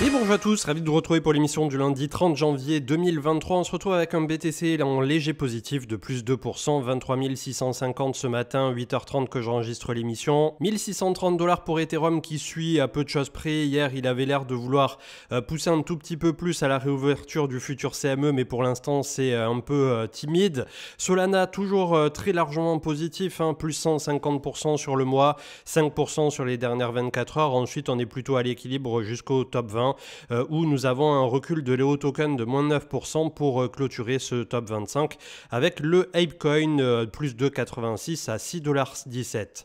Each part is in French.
Et bonjour à tous, ravi de vous retrouver pour l'émission du lundi 30 janvier 2023. On se retrouve avec un BTC en léger positif de plus 2%, 23 650 ce matin, 8h30 que j'enregistre l'émission. 1630 $ pour Ethereum qui suit à peu de choses près. Hier, il avait l'air de vouloir pousser un tout petit peu plus à la réouverture du futur CME, mais pour l'instant, c'est un peu timide. Solana, toujours très largement positif, plus 150% sur le mois, 5% sur les dernières 24 heures. Ensuite, on est plutôt à l'équilibre jusqu'au top 20. Où nous avons un recul de l'EO Token de moins 9% pour clôturer ce top 25 avec le Apecoin plus 2,86 à 6,17 $.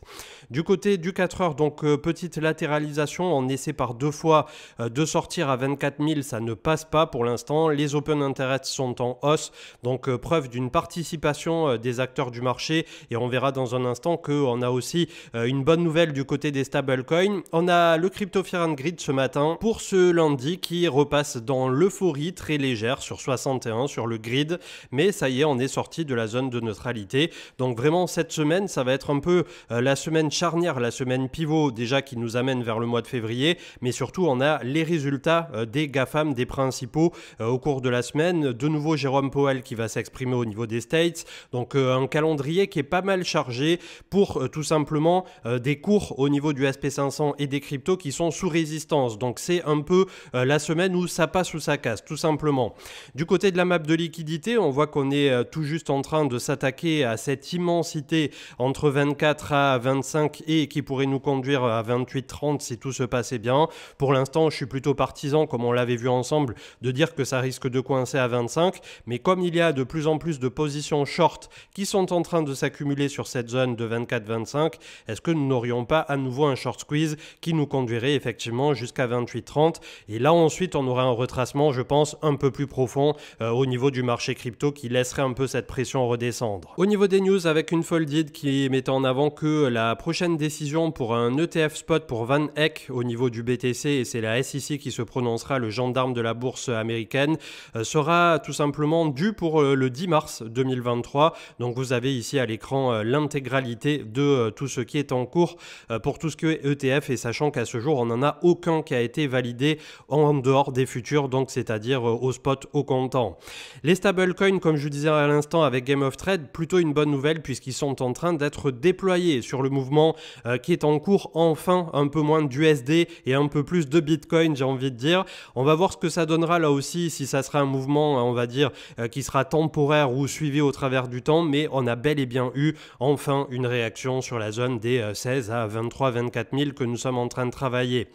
Du côté du 4 heures, donc petite latéralisation, on essaie par deux fois de sortir à 24 000, ça ne passe pas pour l'instant. Les Open Interest sont en hausse, donc preuve d'une participation des acteurs du marché, et on verra dans un instant qu'on a aussi une bonne nouvelle du côté des stablecoins. On a le Crypto Fear and Greed ce matin pour ce lundi qui repasse dans l'euphorie très légère sur 61 sur le grid, mais ça y est, on est sorti de la zone de neutralité. Donc vraiment cette semaine, ça va être un peu la semaine charnière, la semaine pivot déjà qui nous amène vers le mois de février, mais surtout on a les résultats des GAFAM, des principaux au cours de la semaine. De nouveau Jérôme Powell qui va s'exprimer au niveau des States, donc un calendrier qui est pas mal chargé pour tout simplement des cours au niveau du SP500 et des cryptos qui sont sous résistance. Donc c'est un peu la semaine où ça passe ou ça casse, tout simplement. Du côté de la map de liquidité, on voit qu'on est tout juste en train de s'attaquer à cette immensité entre 24 à 25 et qui pourrait nous conduire à 28-30 si tout se passait bien. Pour l'instant, je suis plutôt partisan, comme on l'avait vu ensemble, de dire que ça risque de coincer à 25. Mais comme il y a de plus en plus de positions short qui sont en train de s'accumuler sur cette zone de 24-25, est-ce que nous n'aurions pas à nouveau un short squeeze qui nous conduirait effectivement jusqu'à 28-30? Et là ensuite on aura un retracement, je pense, un peu plus profond au niveau du marché crypto qui laisserait un peu cette pression redescendre. Au niveau des news, avec une Folded qui met en avant que la prochaine décision pour un ETF spot pour Van Eck au niveau du BTC, et c'est la SEC qui se prononcera, le gendarme de la bourse américaine, sera tout simplement due pour le 10 mars 2023. Donc vous avez ici à l'écran l'intégralité de tout ce qui est en cours pour tout ce qui est ETF, et sachant qu'à ce jour on n'en a aucun qui a été validé en dehors des futurs, donc c'est-à-dire au spot, au comptant. Les stablecoins, comme je vous disais à l'instant avec Game of Trade, plutôt une bonne nouvelle puisqu'ils sont en train d'être déployés sur le mouvement qui est en cours. Enfin, un peu moins d'USD et un peu plus de Bitcoin, j'ai envie de dire. On va voir ce que ça donnera là aussi, si ça sera un mouvement, on va dire, qui sera temporaire ou suivi au travers du temps, mais on a bel et bien eu enfin une réaction sur la zone des 16 à 23-24 000 que nous sommes en train de travailler.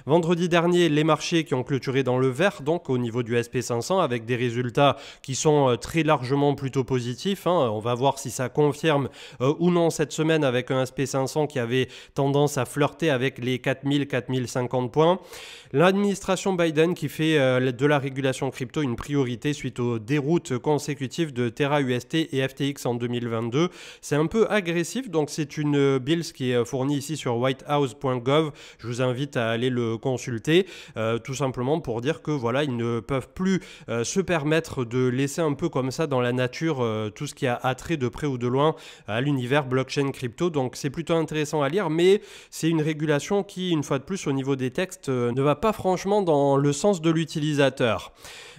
Vendredi dernier, les marchés qui ont clôturé dans le vert, donc au niveau du SP500, avec des résultats qui sont très largement plutôt positifs. On va voir si ça confirme ou non cette semaine avec un SP500 qui avait tendance à flirter avec les 4000-4050 points. L'administration Biden qui fait de la régulation crypto une priorité suite aux déroutes consécutives de Terra UST et FTX en 2022. C'est un peu agressif, donc c'est une build qui est fournie ici sur whitehouse.gov. Je vous invite à aller le consulter, tout simplement pour dire que voilà, ils ne peuvent plus se permettre de laisser un peu comme ça dans la nature tout ce qui a attrait de près ou de loin à l'univers blockchain crypto. Donc c'est plutôt intéressant à lire, mais c'est une régulation qui, une fois de plus, au niveau des textes, ne va pas franchement dans le sens de l'utilisateur.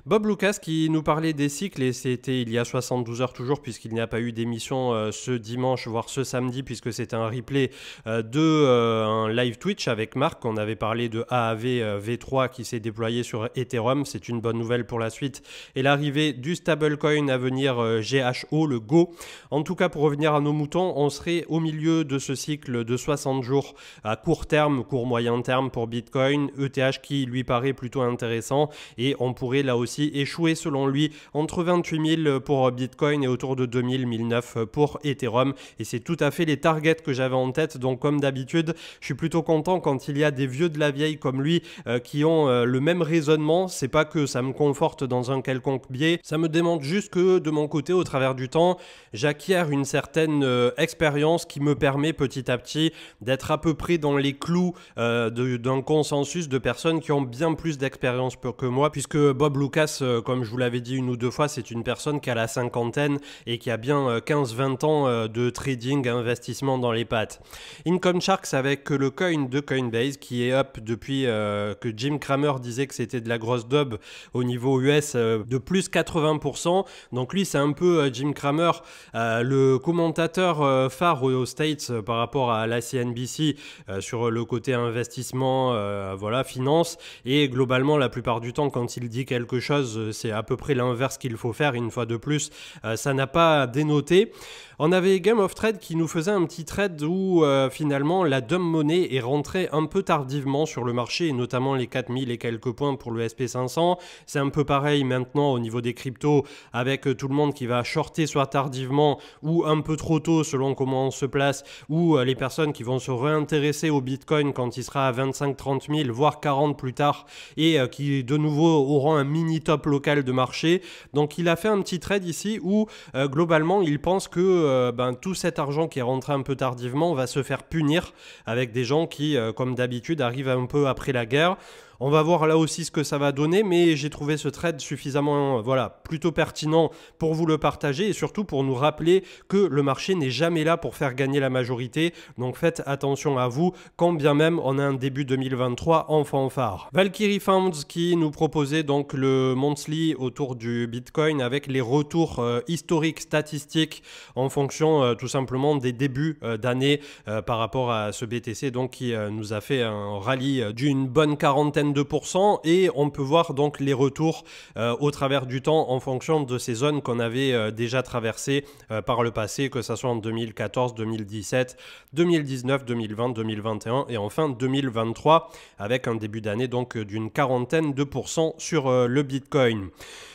Bob Lucas qui nous parlait des cycles, et c'était il y a 72 heures toujours, puisqu'il n'y a pas eu d'émission ce dimanche, voire ce samedi, puisque c'était un replay un live Twitch avec Marc. On avait parlé de AAV V3 qui s'est déployé sur Ethereum. C'est une bonne nouvelle pour la suite. Et l'arrivée du stablecoin à venir GHO, le Go. En tout cas, pour revenir à nos moutons, on serait au milieu de ce cycle de 60 jours à court terme, court moyen terme pour Bitcoin. ETH qui lui paraît plutôt intéressant, et on pourrait là aussi échouer selon lui entre 28 000 pour Bitcoin et autour de 2000, 1009 pour Ethereum, et c'est tout à fait les targets que j'avais en tête. Donc comme d'habitude, je suis plutôt content quand il y a des vieux de la vieille comme lui qui ont le même raisonnement. C'est pas que ça me conforte dans un quelconque biais, ça me démontre juste que de mon côté, au travers du temps, j'acquiers une certaine expérience qui me permet petit à petit d'être à peu près dans les clous d'un consensus de personnes qui ont bien plus d'expérience que moi, puisque Bob Lucas Lucas, comme je vous l'avais dit une ou deux fois, c'est une personne qui a la cinquantaine et qui a bien 15-20 ans de trading, investissement dans les pattes. Income Sharks avec le coin de Coinbase qui est up depuis que Jim Cramer disait que c'était de la grosse dub au niveau US de plus 80%. Donc lui, c'est un peu Jim Cramer, le commentateur phare aux States par rapport à la CNBC sur le côté investissement, voilà, finance. Et globalement, la plupart du temps, quand il dit quelque chose, c'est à peu près l'inverse qu'il faut faire. Une fois de plus, ça n'a pas dénoté. On avait Game of Trade qui nous faisait un petit trade où finalement la dumb money est rentrée un peu tardivement sur le marché, et notamment les 4000 et quelques points pour le SP500. C'est un peu pareil maintenant au niveau des cryptos, avec tout le monde qui va shorter soit tardivement ou un peu trop tôt selon comment on se place, ou les personnes qui vont se réintéresser au Bitcoin quand il sera à 25-30 000, voire 40 plus tard, et qui de nouveau auront un mini top local de marché. Donc il a fait un petit trade ici où globalement il pense que tout cet argent qui est rentré un peu tardivement va se faire punir avec des gens qui, comme d'habitude, arrivent un peu après la guerre. On va voir là aussi ce que ça va donner, mais j'ai trouvé ce trade suffisamment, plutôt pertinent pour vous le partager et surtout pour nous rappeler que le marché n'est jamais là pour faire gagner la majorité. Donc faites attention à vous, quand bien même on a un début 2023 en fanfare. Valkyrie Funds qui nous proposait donc le monthly autour du Bitcoin avec les retours historiques statistiques en fonction tout simplement des débuts d'année par rapport à ce BTC donc qui nous a fait un rallye d'une bonne quarantaine de %, et on peut voir donc les retours au travers du temps en fonction de ces zones qu'on avait déjà traversées par le passé, que ce soit en 2014, 2017, 2019, 2020, 2021 et enfin 2023 avec un début d'année donc d'une quarantaine de % sur le Bitcoin.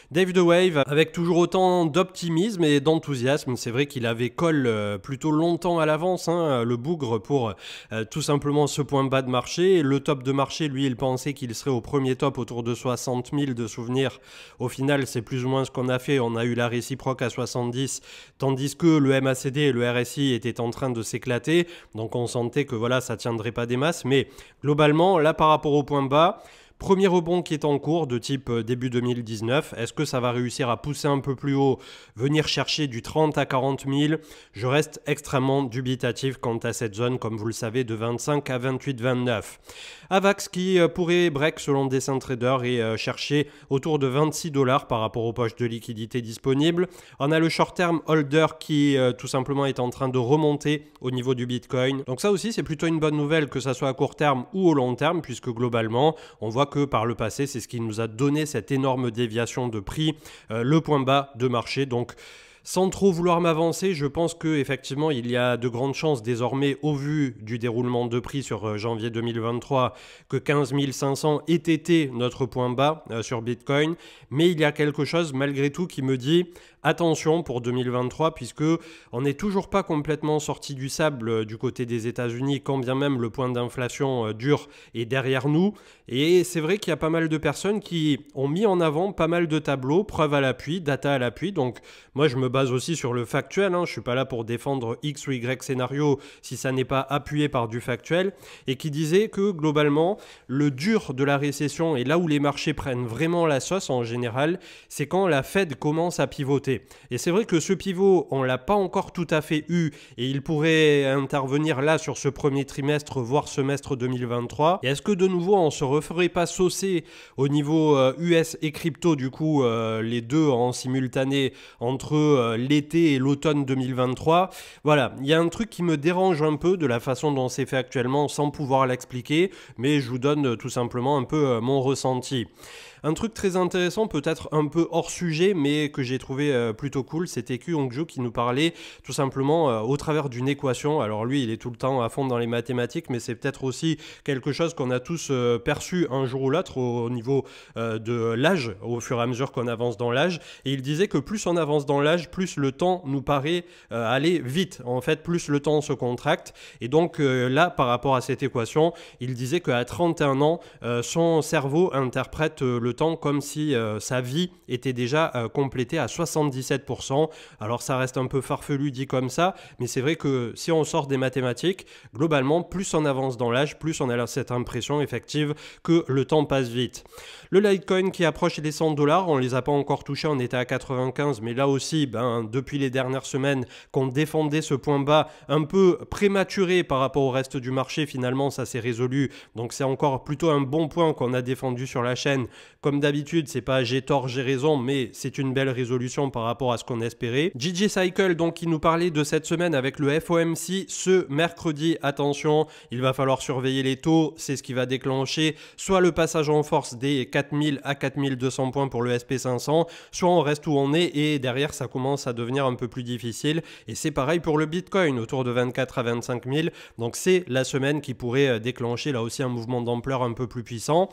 Dave the Wave avec toujours autant d'optimisme et d'enthousiasme. C'est vrai qu'il avait call plutôt longtemps à l'avance, le bougre, pour tout simplement ce point bas de marché. Le top de marché, lui, il pensait qu'il serait au premier top autour de 60 000 de souvenirs. Au final, c'est plus ou moins ce qu'on a fait. On a eu la réciproque à 70, tandis que le MACD et le RSI étaient en train de s'éclater. Donc on sentait que voilà, ça tiendrait pas des masses. Mais globalement, là, par rapport au point bas, premier rebond qui est en cours de type début 2019. Est-ce que ça va réussir à pousser un peu plus haut, venir chercher du 30 à 40 000? Je reste extrêmement dubitatif quant à cette zone, comme vous le savez, de 25 à 28-29. Avax qui pourrait break selon Decentrader et chercher autour de 26 $ par rapport aux poches de liquidité disponibles. On a le short term holder qui tout simplement est en train de remonter au niveau du Bitcoin. Donc ça aussi, c'est plutôt une bonne nouvelle, que ça soit à court terme ou au long terme, puisque globalement, on voit que par le passé, c'est ce qui nous a donné cette énorme déviation de prix, le point bas de marché. Donc, sans trop vouloir m'avancer, je pense qu'effectivement, il y a de grandes chances désormais, au vu du déroulement de prix sur janvier 2023, que 15 500 ait été notre point bas sur Bitcoin. Mais il y a quelque chose malgré tout qui me dit attention pour 2023, puisque on n'est toujours pas complètement sorti du sable du côté des États-Unis, quand bien même le point d'inflation dur est derrière nous. Et c'est vrai qu'il y a pas mal de personnes qui ont mis en avant pas mal de tableaux, preuves à l'appui, data à l'appui. Donc moi, je me base aussi sur le factuel. Je ne suis pas là pour défendre X ou Y scénario si ça n'est pas appuyé par du factuel. Et qui disait que globalement, le dur de la récession et là où les marchés prennent vraiment la sauce en général, c'est quand la Fed commence à pivoter. Et c'est vrai que ce pivot, on ne l'a pas encore tout à fait eu et il pourrait intervenir là sur ce premier trimestre, voire semestre 2023. Et est-ce que de nouveau, on ne se referait pas saucer au niveau US et crypto, du coup, les deux en simultané entre l'été et l'automne 2023? Voilà, il y a un truc qui me dérange un peu de la façon dont c'est fait actuellement sans pouvoir l'expliquer, mais je vous donne tout simplement un peu mon ressenti. Un truc très intéressant, peut-être un peu hors sujet, mais que j'ai trouvé plutôt cool, c'était Q Hongju qui nous parlait tout simplement au travers d'une équation. Alors lui, il est tout le temps à fond dans les mathématiques, mais c'est peut-être aussi quelque chose qu'on a tous perçu un jour ou l'autre au niveau de l'âge, au fur et à mesure qu'on avance dans l'âge. Et il disait que plus on avance dans l'âge, l'âge, plus le temps nous paraît aller vite. En fait, plus le temps se contracte. Et donc là, par rapport à cette équation, il disait qu'à 31 ans, son cerveau interprète le temps comme si sa vie était déjà complétée à 77%. Alors ça reste un peu farfelu dit comme ça, mais c'est vrai que si on sort des mathématiques, globalement, plus on avance dans l'âge, plus on a cette impression effective que le temps passe vite. Le Litecoin qui approche les 100 $, on ne les a pas encore touchés, on était à 95, mais là aussi, depuis les dernières semaines qu'on défendait ce point bas un peu prématuré par rapport au reste du marché, finalement ça s'est résolu, donc c'est encore plutôt un bon point qu'on a défendu sur la chaîne. Comme d'habitude, c'est pas j'ai tort, j'ai raison, mais c'est une belle résolution par rapport à ce qu'on espérait. JJ Cycle, donc, qui nous parlait de cette semaine avec le FOMC ce mercredi. Attention, il va falloir surveiller les taux, c'est ce qui va déclencher soit le passage en force des 4000 à 4200 points pour le SP500, soit on reste où on est et derrière ça commence à devenir un peu plus difficile. Et c'est pareil pour le Bitcoin, autour de 24 à 25 000. Donc c'est la semaine qui pourrait déclencher là aussi un mouvement d'ampleur un peu plus puissant.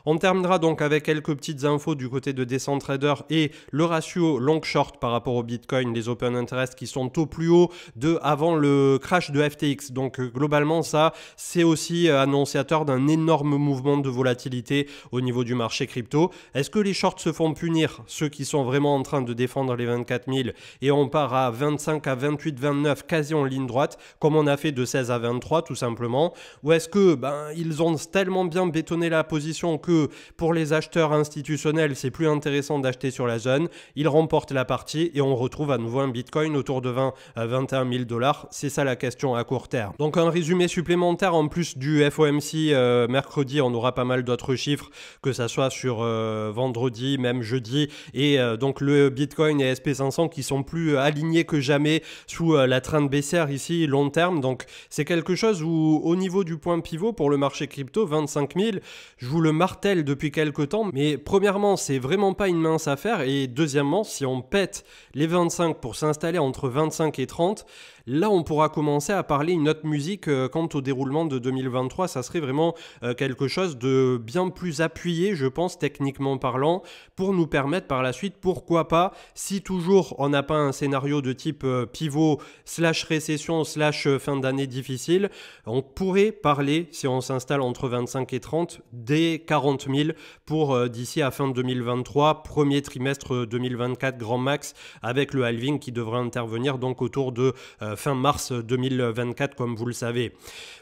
On terminera donc avec quelques petites infos du côté de Decentrader et le ratio long-short par rapport au Bitcoin, les open interest qui sont au plus haut de avant le crash de FTX. Donc globalement ça, c'est aussi annonciateur d'un énorme mouvement de volatilité au niveau du marché crypto. Est-ce que les shorts se font punir, ceux qui sont vraiment en train de défendre les 24 000 et on part à 25 à 28, 29 quasi en ligne droite comme on a fait de 16 à 23 tout simplement, ou est-ce que ils ont tellement bien bétonné la position que pour les acheteurs institutionnels c'est plus intéressant d'acheter sur la zone, ils remportent la partie et on retrouve à nouveau un Bitcoin autour de 20 à 21 000 $. C'est ça la question à court terme. Donc un résumé supplémentaire en plus du FOMC mercredi, on aura pas mal d'autres chiffres, que ça soit sur vendredi, même jeudi, et donc le Bitcoin et SP500 qui sont plus alignés que jamais sous la trend baissière ici long terme. Donc c'est quelque chose où au niveau du point pivot pour le marché crypto, 25 000, je vous le martèle depuis quelques temps, mais premièrement c'est vraiment pas une mince affaire et deuxièmement si on pète les 25 pour s'installer entre 25 et 30, là on pourra commencer à parler une autre musique quant au déroulement de 2023. Ça serait vraiment quelque chose de bien plus appuyé, je pense, techniquement parlant, pour nous permettre par la suite, pourquoi pas, si toujours on n'a pas un scénario de type pivot slash récession slash fin d'année difficile, on pourrait parler, si on s'installe entre 25 et 30, des 40 000 pour d'ici à fin 2023, premier trimestre 2024 grand max, avec le halving qui devrait intervenir donc autour de fin mars 2024 comme vous le savez.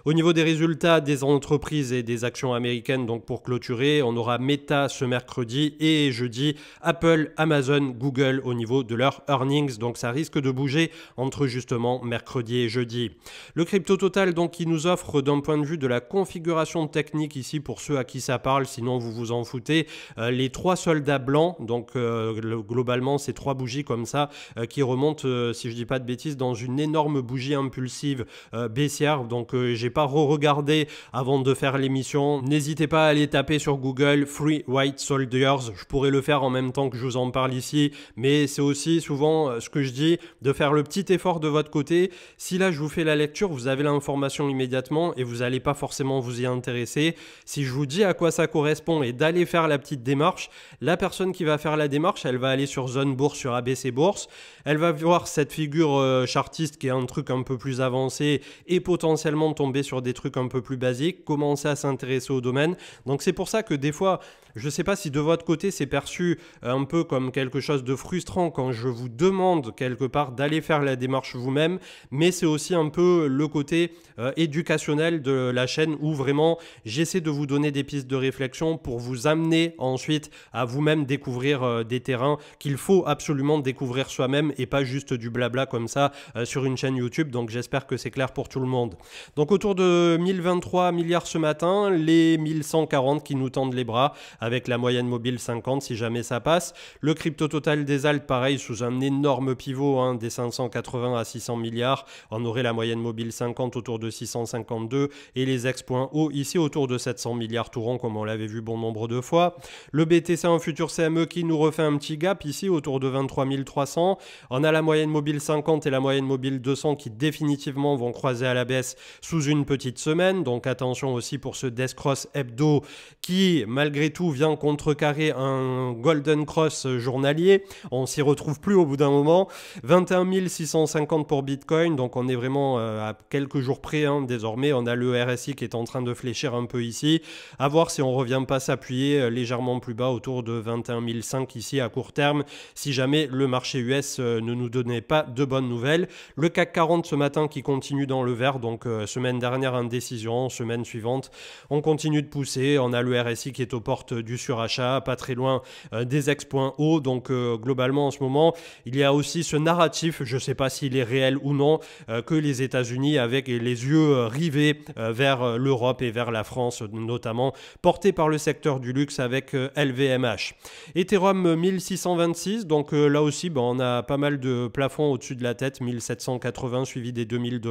Au niveau des résultats des entreprises et des actions américaines, donc pour clôturer, on aura Meta ce mercredi et jeudi Apple, Amazon, Google au niveau de leurs earnings, donc ça risque de bouger entre justement mercredi et jeudi. Le crypto total donc qui nous offre d'un point de vue de la configuration technique ici pour ceux à qui ça parle, sinon vous vous en foutez, les trois soldats blancs, donc globalement c'est trois bougies comme ça qui remontent si je dis pas de bêtises dans une énorme bougie impulsive baissière. Donc j'ai pas re-regardé avant de faire l'émission, n'hésitez pas à aller taper sur Google Free White Soldiers, je pourrais le faire en même temps que je vous en parle ici, mais c'est aussi souvent ce que je dis, de faire le petit effort de votre côté. Si là je vous fais la lecture, vous avez l'information immédiatement et vous n'allez pas forcément vous y intéresser. Si je vous dis à quoi ça correspond et d'aller faire la petite démarche, la personne qui va faire la démarche, elle va aller sur Zone Bourse, sur ABC Bourse, elle va voir cette figure chartiste qui est un truc un peu plus avancé et potentiellement tomber sur des trucs un peu plus basiques, commencer à s'intéresser au domaine. Donc c'est pour ça que des fois, je ne sais pas si de votre côté c'est perçu un peu comme quelque chose de frustrant quand je vous demande quelque part d'aller faire la démarche vous-même, mais c'est aussi un peu le côté éducationnel de la chaîne où vraiment j'essaie de vous donner des pistes de réflexion pour vous amener ensuite à vous-même découvrir des terrains qu'il faut absolument découvrir soi-même et pas juste du blabla comme ça sur une chaîne YouTube. Donc j'espère que c'est clair pour tout le monde. Donc autour de 1023 milliards ce matin, les 1140 qui nous tendent les bras avec la moyenne mobile 50 si jamais ça passe. Le crypto total des Alpes pareil sous un énorme pivot des 580 à 600 milliards. On aurait la moyenne mobile 50 autour de 652 et les ex-points hauts ici autour de 700 milliards tout rond comme on l'avait vu bon nombre de fois. Le BTC en futur CME qui nous refait un petit gap ici autour de 23 300. On a la moyenne mobile 50 et la moyenne mobile 200 qui définitivement vont croiser à la baisse sous une petite semaine. Donc attention aussi pour ce Death Cross hebdo qui malgré tout vient contrecarrer un Golden Cross journalier. On s'y retrouve plus au bout d'un moment. 21 650 pour Bitcoin, donc on est vraiment à quelques jours près désormais. On a le RSI qui est en train de fléchir un peu ici. À voir si on ne revient pas s'appuyer légèrement plus bas autour de 21 500 ici à court terme, si jamais le marché US ne nous donnait pas de bonnes nouvelles. Le CAC 40 ce matin qui continue dans le vert, donc semaine dernière indécision, semaine suivante on continue de pousser. On a le RSI qui est aux portes du surachat, pas très loin des ex-points hauts, donc globalement en ce moment il y a aussi ce narratif, je ne sais pas s'il est réel ou non, que les États-Unis avec les yeux rivés vers l'Europe et vers la France notamment, portés par le secteur du luxe avec LVMH. Ethereum 1626, donc là aussi on a pas mal de plafonds au-dessus de la tête, 1780 suivi des $2000.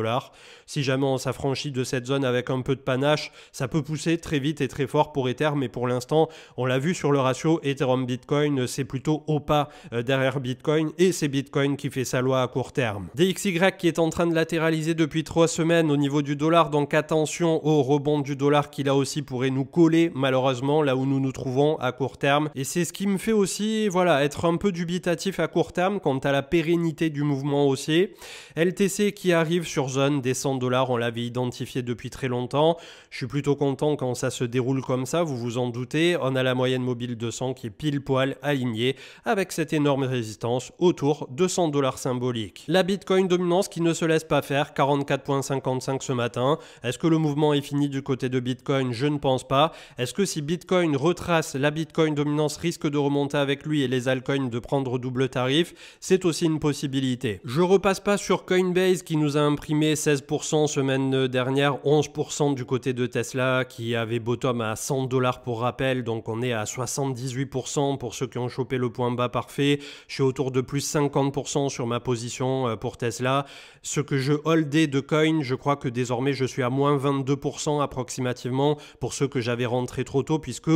Si jamais on s'affranchit de cette zone avec un peu de panache, ça peut pousser très vite et très fort pour Ether, mais pour l'instant on l'a vu sur le ratio Ethereum Bitcoin, c'est plutôt au pas derrière Bitcoin, et c'est Bitcoin qui fait sa loi à court terme. DXY qui est en train de latéraliser depuis 3 semaines au niveau du dollar, donc attention au rebond du dollar qui là aussi pourrait nous coller malheureusement là où nous nous trouvons à court terme, et c'est ce qui me fait aussi être un peu dubitatif à court terme quant à la pérennité du mouvement haussier. LTC qui arrive sur zone des $100, on l'avait identifié depuis très longtemps. Je suis plutôt content quand ça se déroule comme ça, vous vous en doutez. On a la moyenne mobile 200 qui est pile poil alignée avec cette énorme résistance autour de $100 symbolique. La Bitcoin dominance qui ne se laisse pas faire, 44,55 ce matin. Est-ce que le mouvement est fini du côté de Bitcoin? Je ne pense pas. Est-ce que si Bitcoin retrace, la Bitcoin dominance risque de remonter avec lui et les altcoins de prendre double tarif? C'est aussi une possibilité. Je repasse pas sur Coinbase qui nous a imprimé 16% semaine dernière, 11% du côté de Tesla qui avait bottom à $100 pour rappel, donc on est à 78% pour ceux qui ont chopé le point bas parfait. Je suis autour de plus 50% sur ma position pour Tesla. Ce que je holdais de coin, je crois que désormais je suis à moins 22% approximativement pour ceux que j'avais rentré trop tôt, puisque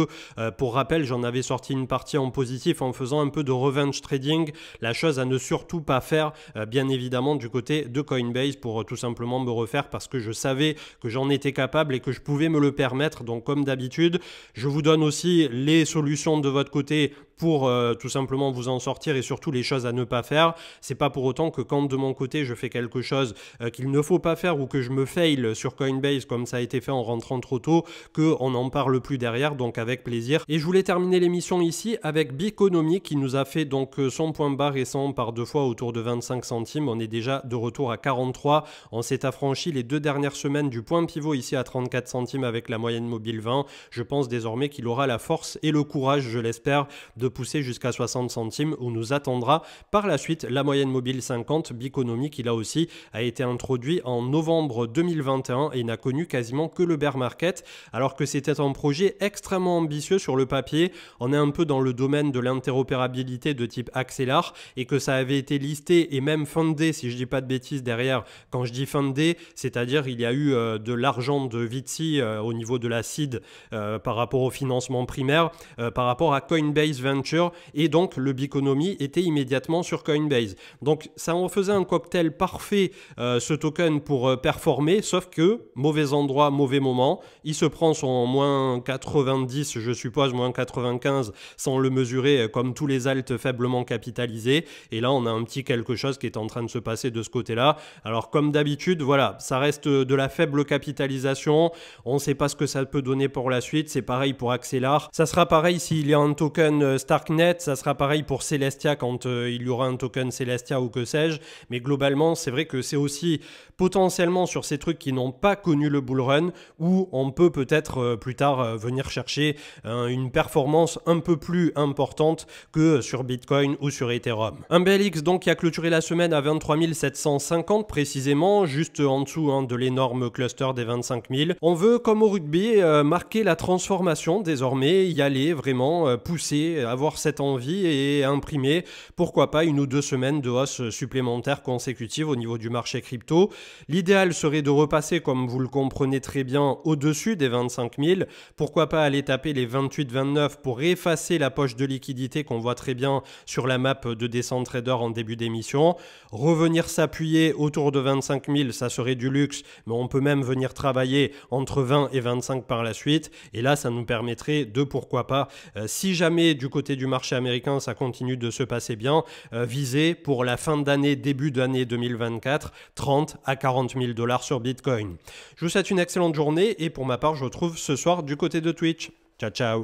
pour rappel j'en avais sorti une partie en positif en faisant un peu de revenge trading, la chose à ne surtout pas faire bien évidemment du côté de Coinbase pour tout simplement me refaire, parce que je savais que j'en étais capable et que je pouvais me le permettre. Donc comme d'habitude, je vous donne aussi les solutions de votre côté pour tout simplement vous en sortir, et surtout les choses à ne pas faire. C'est pas pour autant que quand de mon côté je fais quelque chose qu'il ne faut pas faire ou que je me fail sur Coinbase comme ça a été fait en rentrant trop tôt, qu'on n'en parle plus derrière, donc avec plaisir. Et je voulais terminer l'émission ici avec Biconomy qui nous a fait donc son point bas récent par 2 fois autour de 25 centimes. On est déjà de retour à 43. On s'est affranchi les 2 dernières semaines du point pivot ici à 34 centimes avec la moyenne mobile 20. Je pense désormais qu'il aura la force et le courage, je l'espère, de pousser jusqu'à 60 centimes où nous attendra par la suite la moyenne mobile 50. Biconomy qui là aussi a été introduit en novembre 2021 et n'a connu quasiment que le bear market, alors que c'était un projet extrêmement ambitieux sur le papier. On est un peu dans le domaine de l'interopérabilité de type Axelar, et que ça avait été listé et même fundé, si je dis pas de bêtises derrière. Quand je dis fundé, c'est-à-dire il y a eu de l'argent de Vitsi au niveau de la seed par rapport au financement primaire, par rapport à Coinbase Venture, et donc le Biconomy était immédiatement sur Coinbase. Donc ça en faisait un cocktail parfait ce token pour performer, sauf que mauvais endroit, mauvais moment. Il se prend son moins 90, je suppose, moins 95 sans le mesurer, comme tous les alts faiblement capitalisés. Et là on a un petit quelque chose qui est en train de se passer de ce côté-là. Alors comme d'habitude, voilà, ça reste de la faible capitalisation. On ne sait pas ce que ça peut donner pour la suite. C'est pareil pour Axelar. Ça sera pareil s'il y a un token Starknet. Ça sera pareil pour Celestia quand il y aura un token Celestia ou que sais-je. Mais globalement, c'est vrai que c'est aussi potentiellement sur ces trucs qui n'ont pas connu le bull run où on peut peut-être plus tard venir chercher une performance un peu plus importante que sur Bitcoin ou sur Ethereum. Un BLX donc qui a clôturé la semaine à 23 750 précisément, juste en dessous de l'énorme cluster des 25 000. On veut, comme au rugby, marquer la transformation désormais, y aller vraiment, pousser, avoir cette envie et imprimer, pourquoi pas, 1 ou 2 semaines de hausse supplémentaire consécutive au niveau du marché crypto. L'idéal serait de repasser, comme vous le comprenez très bien, au-dessus des 25 000. Pourquoi pas aller taper les 28-29 pour effacer la poche de liquidité qu'on voit très bien sur la map de Descent Trader en début d'émission. Revenir s'appuyer autour de 25 000, ça serait du luxe, mais on peut même venir travailler entre 20 et 25 par la suite. Et là, ça nous permettrait de pourquoi pas, si jamais du côté du marché américain ça continue de se passer bien, viser pour la fin d'année, début d'année 2024, 30 à 40 000 $ sur Bitcoin. Je vous souhaite une excellente journée et pour ma part, je vous retrouve ce soir du côté de Twitch. Ciao, ciao!